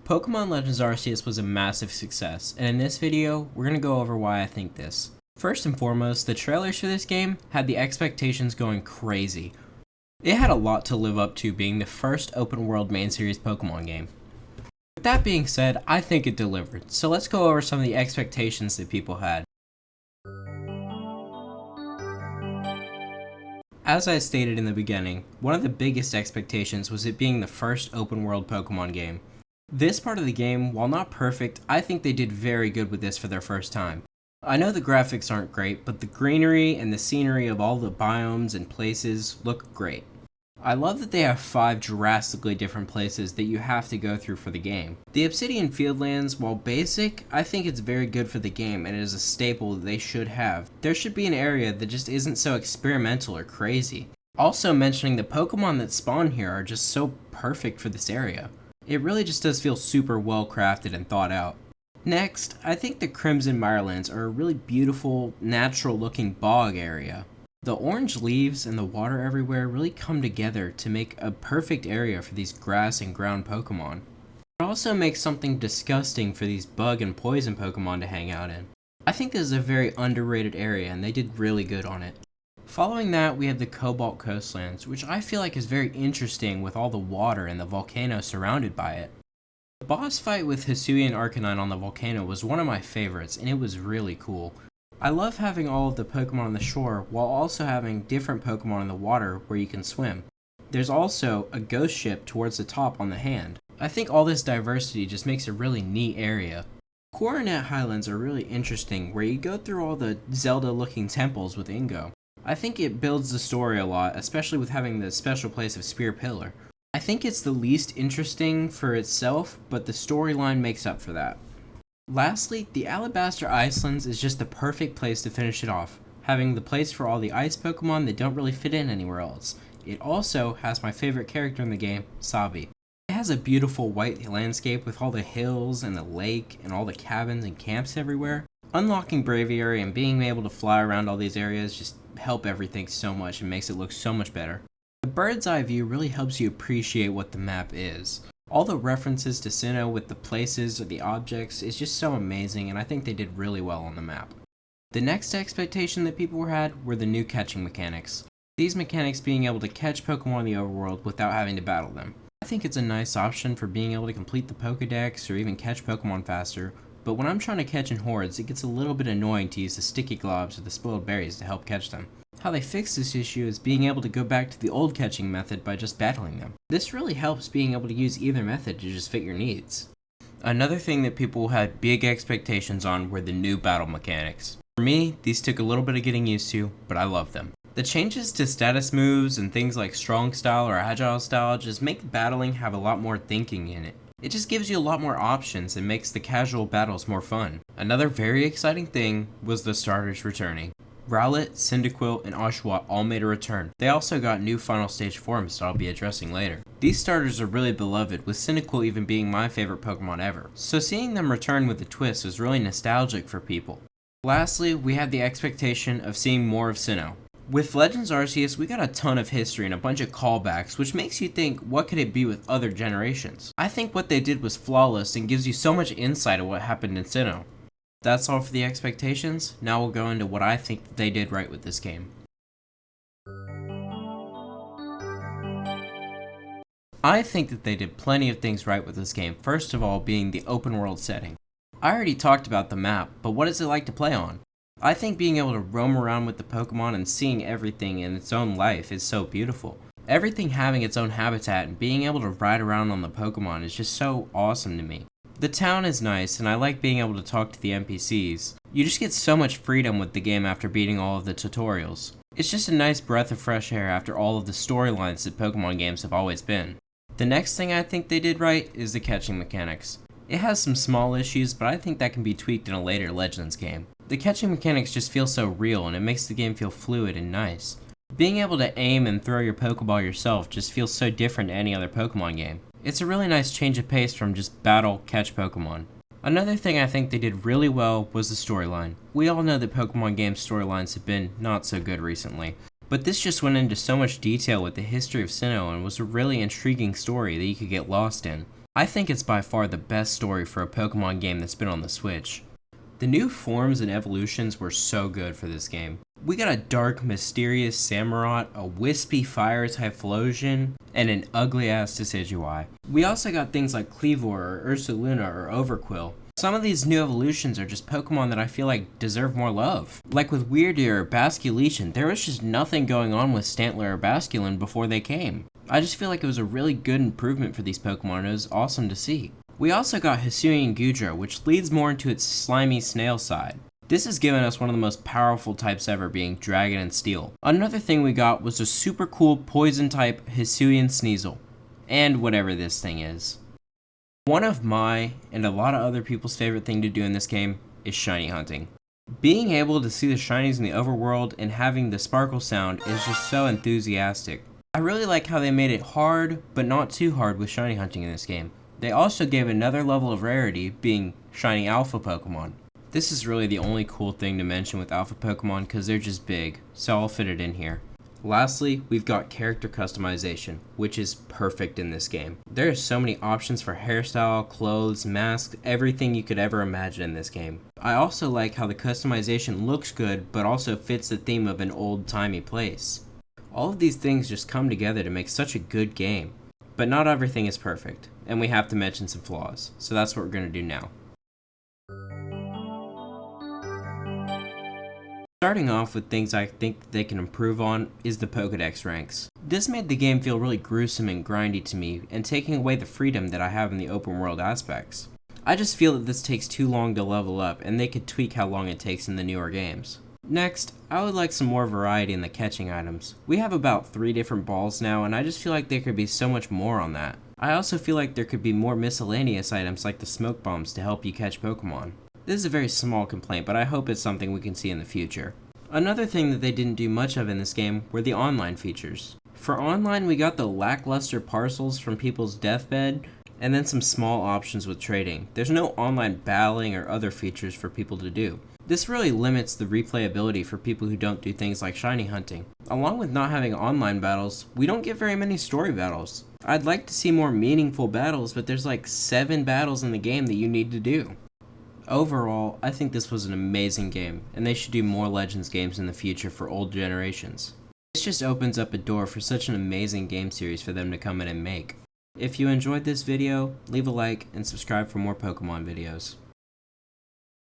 Pokémon Legends Arceus was a massive success, and in this video, we're going to go over why I think this. First and foremost, the trailers for this game had the expectations going crazy. It had a lot to live up to being the first open world main series Pokemon game. With that being said, I think it delivered, so let's go over some of the expectations that people had. As I stated in the beginning, one of the biggest expectations was it being the first open world Pokemon game. This part of the game, while not perfect, I think they did very good with this for their first time. I know the graphics aren't great, but the greenery and the scenery of all the biomes and places look great. I love that they have 5 drastically different places that you have to go through for the game. The Obsidian Fieldlands, while basic, I think it's very good for the game and it is a staple that they should have. There should be an area that just isn't so experimental or crazy. Also mentioning the Pokemon that spawn here are just so perfect for this area. It really just does feel super well crafted and thought out. Next, I think the Crimson Mirelands are a really beautiful, natural looking bog area. The orange leaves and the water everywhere really come together to make a perfect area for these grass and ground Pokemon. It also makes something disgusting for these bug and poison Pokemon to hang out in. I think this is a very underrated area and they did really good on it. Following that, we have the Cobalt Coastlands, which I feel like is very interesting with all the water and the volcano surrounded by it. The boss fight with Hisuian Arcanine on the volcano was one of my favorites, and it was really cool. I love having all of the Pokemon on the shore, while also having different Pokemon in the water where you can swim. There's also a ghost ship towards the top on the hand. I think all this diversity just makes a really neat area. Coronet Highlands are really interesting, where you go through all the Zelda-looking temples with Ingo. I think it builds the story a lot, especially with having the special place of Spear Pillar. I think it's the least interesting for itself, but the storyline makes up for that. Lastly, the Alabaster Icelands is just the perfect place to finish it off, having the place for all the ice Pokemon that don't really fit in anywhere else. It also has my favorite character in the game, Sabi. It has a beautiful white landscape with all the hills and the lake and all the cabins and camps everywhere. Unlocking Braviary and being able to fly around all these areas just help everything so much and makes it look so much better. The bird's eye view really helps you appreciate what the map is. All the references to Sinnoh with the places or the objects is just so amazing, and I think they did really well on the map. The next expectation that people had were the new catching mechanics. These mechanics being able to catch Pokemon in the overworld without having to battle them. I think it's a nice option for being able to complete the Pokédex or even catch Pokemon faster, but when I'm trying to catch in hordes, it gets a little bit annoying to use the sticky globs or the spoiled berries to help catch them. How they fix this issue is being able to go back to the old catching method by just battling them. This really helps being able to use either method to just fit your needs. Another thing that people had big expectations on were the new battle mechanics. For me, these took a little bit of getting used to, but I love them. The changes to status moves and things like strong style or agile style just make battling have a lot more thinking in it. It just gives you a lot more options and makes the casual battles more fun. Another very exciting thing was the starters returning. Rowlet, Cyndaquil, and Oshawott all made a return. They also got new final stage forms that I'll be addressing later. These starters are really beloved, with Cyndaquil even being my favorite Pokemon ever. So seeing them return with a twist was really nostalgic for people. Lastly, we had the expectation of seeing more of Sinnoh. With Legends Arceus, we got a ton of history and a bunch of callbacks, which makes you think, what could it be with other generations? I think what they did was flawless and gives you so much insight of what happened in Sinnoh. That's all for the expectations. Now we'll go into what I think that they did right with this game. I think that they did plenty of things right with this game, first of all being the open world setting. I already talked about the map, but what is it like to play on? I think being able to roam around with the Pokemon and seeing everything in its own life is so beautiful. Everything having its own habitat and being able to ride around on the Pokemon is just so awesome to me. The town is nice, and I like being able to talk to the NPCs. You just get so much freedom with the game after beating all of the tutorials. It's just a nice breath of fresh air after all of the storylines that Pokemon games have always been. The next thing I think they did right is the catching mechanics. It has some small issues, but I think that can be tweaked in a later Legends game. The catching mechanics just feel so real, and it makes the game feel fluid and nice. Being able to aim and throw your Pokeball yourself just feels so different to any other Pokemon game. It's a really nice change of pace from just battle, catch Pokemon. Another thing I think they did really well was the storyline. We all know that Pokemon game storylines have been not so good recently, but this just went into so much detail with the history of Sinnoh and was a really intriguing story that you could get lost in. I think it's by far the best story for a Pokemon game that's been on the Switch. The new forms and evolutions were so good for this game. We got a dark, mysterious Samurott, a wispy fire Typhlosion, and an ugly-ass Decidueye. We also got things like Kleavor or Ursaluna or Overqwil. Some of these new evolutions are just Pokemon that I feel like deserve more love. Like with Weirdeer or Basculegion, there was just nothing going on with Stantler or Basculin before they came. I just feel like it was a really good improvement for these Pokemon, and it was awesome to see. We also got Hisuian Goodra, which leads more into its slimy snail side. This has given us one of the most powerful types ever, being Dragon and Steel. Another thing we got was a super cool poison type Hisuian Sneasel, and whatever this thing is. One of my, and a lot of other people's favorite thing to do in this game is shiny hunting. Being able to see the shinies in the overworld and having the sparkle sound is just so enthusiastic. I really like how they made it hard, but not too hard with shiny hunting in this game. They also gave another level of rarity, being shiny alpha Pokemon. This is really the only cool thing to mention with alpha Pokemon because they're just big, so I'll fit it in here. Lastly, we've got character customization, which is perfect in this game. There are so many options for hairstyle, clothes, masks, everything you could ever imagine in this game. I also like how the customization looks good, but also fits the theme of an old-timey place. All of these things just come together to make such a good game. But not everything is perfect, and we have to mention some flaws, so that's what we're going to do now. Starting off with things I think that they can improve on is the Pokédex ranks. This made the game feel really gruesome and grindy to me, and taking away the freedom that I have in the open world aspects. I just feel that this takes too long to level up, and they could tweak how long it takes in the newer games. Next, I would like some more variety in the catching items. We have about 3 different balls now, and I just feel like there could be so much more on that. I also feel like there could be more miscellaneous items like the smoke bombs to help you catch Pokemon. This is a very small complaint, but I hope it's something we can see in the future. Another thing that they didn't do much of in this game were the online features. For online, we got the lackluster parcels from people's deathbed, and then some small options with trading. There's no online battling or other features for people to do. This really limits the replayability for people who don't do things like shiny hunting. Along with not having online battles, we don't get very many story battles. I'd like to see more meaningful battles, but there's like 7 battles in the game that you need to do. Overall, I think this was an amazing game, and they should do more Legends games in the future for old generations. This just opens up a door for such an amazing game series for them to come in and make. If you enjoyed this video, leave a like and subscribe for more Pokemon videos.